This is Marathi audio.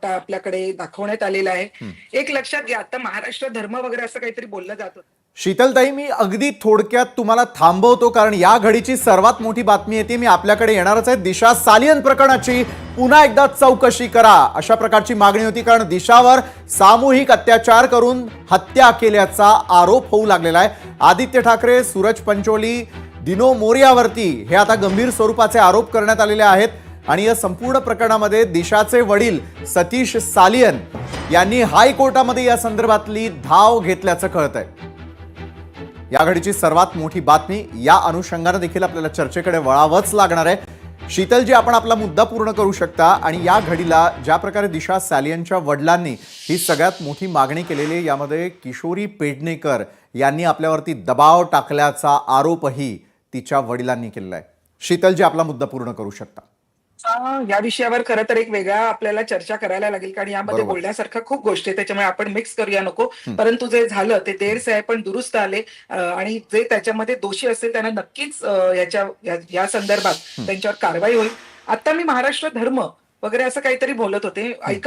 आपल्याकडे दाखवण्यात आलेला आहे. हं. एक लक्षात घ्या, आता महाराष्ट्र धर्म वगैरे असं काहीतरी बोललं जात होतं. शीतलताई, मी अगदी थोडक्यात तुम्हाला थांबवतो, कारण या घडीची सर्वात मोठी बातमी येते. मी आपल्याकडे येणारच आहे. दिशा सालियन प्रकरणाची पुन्हा एकदा चौकशी करा, अशा प्रकारची मागणी होती. कारण दिशावर सामूहिक अत्याचार करून हत्या केल्याचा आरोप होऊ लागलेला आहे. आदित्य ठाकरे, सूरज पंचोली, दिनो मोरियावरती हे आता गंभीर स्वरूपाचे आरोप करण्यात आलेले आहेत. आणि या संपूर्ण प्रकरणामध्ये दिशाचे वडील सतीश सालियन यांनी हायकोर्टामध्ये या संदर्भातली धाव घेतल्याचं कळत आहे. या घडीची सर्वात मोठी बातमी. या अनुषंगाने देखील आपल्याला चर्चेकडे वळावंच लागणार आहे. शीतलजी, आपण आपला मुद्दा पूर्ण करू शकता. आणि या घडीला ज्या प्रकारे दिशा सालियनच्या वडिलांनी ही सगळ्यात मोठी मागणी केलेली आहे, यामध्ये किशोरी पेडणेकर यांनी आपल्यावरती दबाव टाकल्याचा आरोपही तिच्या वडिलांनी केलेला आहे. शीतलजी, आपला मुद्दा पूर्ण करू शकता. या विषयावर खरं तर एक वेगळा आपल्याला चर्चा करायला लागेल, कारण यामध्ये बरोबर. बोलण्यासारखं खूप गोष्टी आहेत. त्याच्यामुळे आपण मिक्स करूया नको. हं. परंतु जे झालं ते देर साहेब पण दुरुस्त आले, आणि जे त्याच्यामध्ये दोषी असतील त्यांना नक्कीच या संदर्भात हं. त्यांच्यावर कारवाई होईल. आता मी महाराष्ट्र धर्म वगैरे असं काहीतरी बोलत होते. ऐका